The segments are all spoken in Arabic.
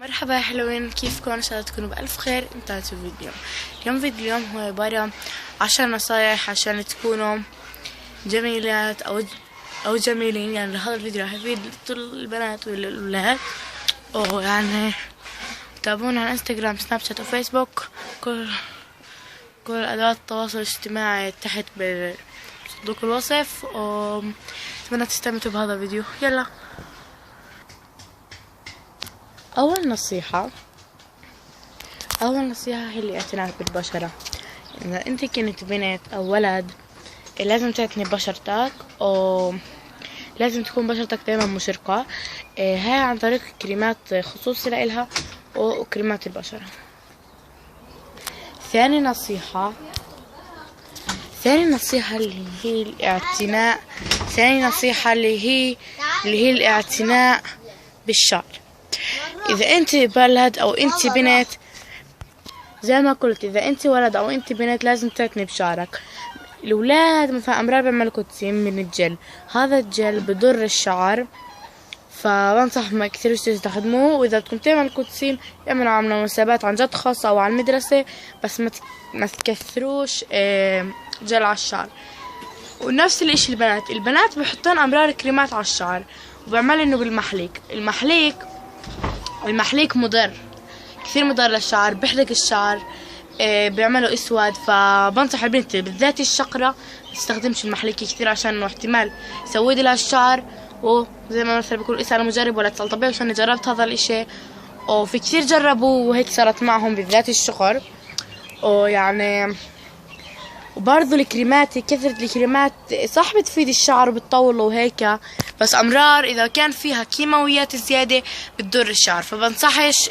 مرحبا يا حلوين، كيفكم؟ ان شاء الله تكونوا بألف خير. انتهت الفيديو اليوم هو عبارة 10 نصايح عشان تكونوا جميلات او جميلين. يعني هذا الفيديو راح يفيد كل البنات والولاد. يعني تابعونا على انستغرام، سناب شات وفيسبوك. كل ادوات التواصل الاجتماعي تحت بصندوق الوصف. اتمنى تستمتعوا بهذا الفيديو. يلا، أول نصيحة هي الاعتناء بالبشرة. إذا أنت كنت بنت أو ولد لازم تعتني ببشرتك، لازم تكون بشرتك دايما مشرقة. هاي عن طريق كريمات خصوصي لإلها وكريمات البشرة. ثاني نصيحة اللي هي الاعتناء. اللي هي الاعتناء بالشعر. إذا أنت بلد أو أنت بنت، زي ما قلت، إذا أنت ولد أو أنت بنت لازم تعتني بشعرك. الأولاد مثلا أمرار بيعملوا كوتسين من الجل، هذا الجل بضر الشعر، فبنصح ما كثير تستخدموه. وإذا بدكم تعملوا كوتسين اعملوا على مناسبات عن جد خاصة أو على المدرسة، بس ما تكثروش جل على الشعر. ونفس الاشي البنات بيحطون أمرار كريمات على الشعر وبيعملوا إنه بالمحليك. المحليك مضر، كثير مضر للشعر، بيحرق الشعر، بيعملوا اسود. فبنصح البنت بالذات الشقرة ما تستخدمش المحليك كثير، عشان انه احتمال يسود لها الشعر. وزي ما مثلا بيقول اسأل مجرب ولا تسأل طبيب، عشان جربت هذا الاشي وفي كثير جربوا وهيك صارت معهم بالذات الشقر. يعني وبرضو الكريمات، كثرة الكريمات صح بتفيد الشعر وبتطوله وهيك، بس أمرار إذا كان فيها كيماويات زيادة بتضر الشعر، فبنصحش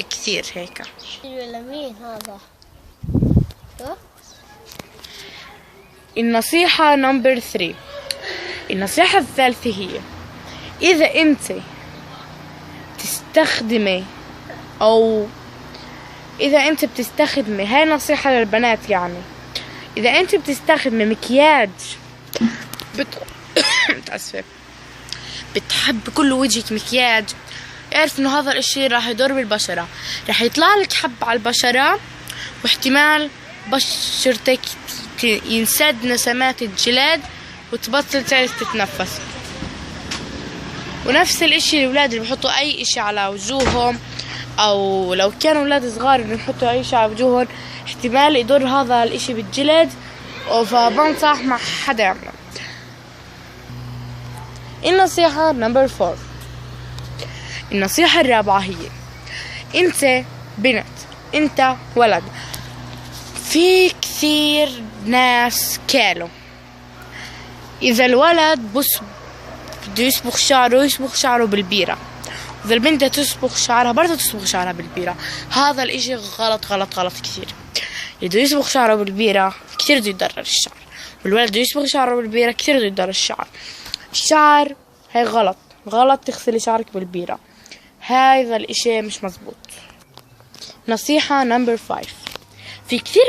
كثير هيك. مين هذا؟ النصيحة نمبر 3. النصيحة الثالثة هي إذا أنت تستخدمي هاي نصيحة للبنات. يعني إذا أنت بتستخدمي مكياج متأسفة، بتحب كل وجهك مكياج، اعرف إنه هذا الإشي راح يضر بالبشرة، راح يطلع لك حب على البشرة، واحتمال بشرتك ينسد نسمات الجلد وتبطل تعرف تتنفس. ونفس الإشي الأولاد اللي بيحطوا أي إشي على وجوههم، أو لو كانوا أولاد صغار اللي بيحطوا أي إشي على وجوههم، احتمال يضر هذا الاشي بالجلد، فبنصح ما حدا يعمله. النصيحة نمبر 4. النصيحة الرابعة هي انت بنت، انت ولد، في كثير ناس كالوا. اذا الولد بده يصبغ شعره بالبيرة، إذا البنت تصبغ شعرها برضه تصبغ شعرها بالبيرة. هذا الاشي غلط كثير. بده يصبغ شعره بالبيرة كثير بده يضرر الشعر، والولد بده يصبغ شعره بالبيرة كثير بده يضرر الشعر. هاي غلط تغسلي شعرك بالبيرة، هذا الاشي مش مزبوط. نصيحة نمبر 5. في كثير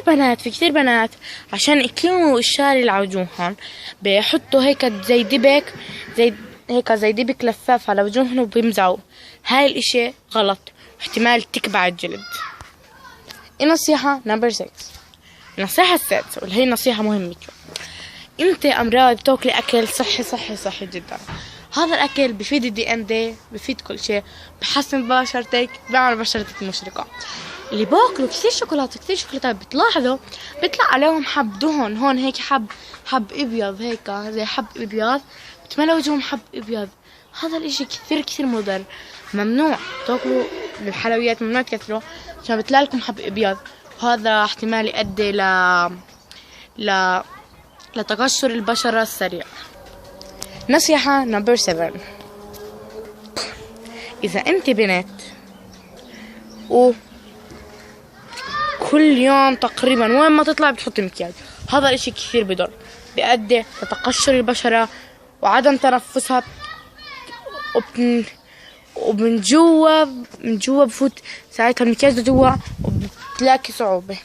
بنات عشان يكلموا الشعر اللي على وجوههم بيحطوا هيك زي دبك لفاف على وجوههم وبيمزعوا. هاي الاشي غلط، واحتمال تكبع الجلد. النصيحة نمبر 6. النصيحة السادسة واللي هي نصيحة مهمة، انت امراض بتاكلي اكل صحي جدا. هذا الاكل بفيد الDNA، بفيد كل شيء، بحسن بشرتك، بيعمل بشرتك مشرقة. اللي باكلوا كثير شوكولاتة بتلاحظوا بيطلع عليهم حب دهن هون، هيك حب ابيض، هيك زي حب ابيض، بتملى وجههم حب ابيض. هذا الاشي كثير مضر، ممنوع تاكلوا الحلويات، ممنوع تكثروا عشان بيطلع لكم حب ابيض، وهذا احتمال يؤدي لتقشر البشرة السريع. نصيحة نمبر 7. إذا أنت بنت كل يوم تقريبا وين ما تطلع بتحط مكياج، هذا الاشي كثير بضر، بيؤدي لتقشر البشرة وعدم تنفسها، ومن جوا بفوت ساعتها المكياج لجوا وبتلاقي صعوبة.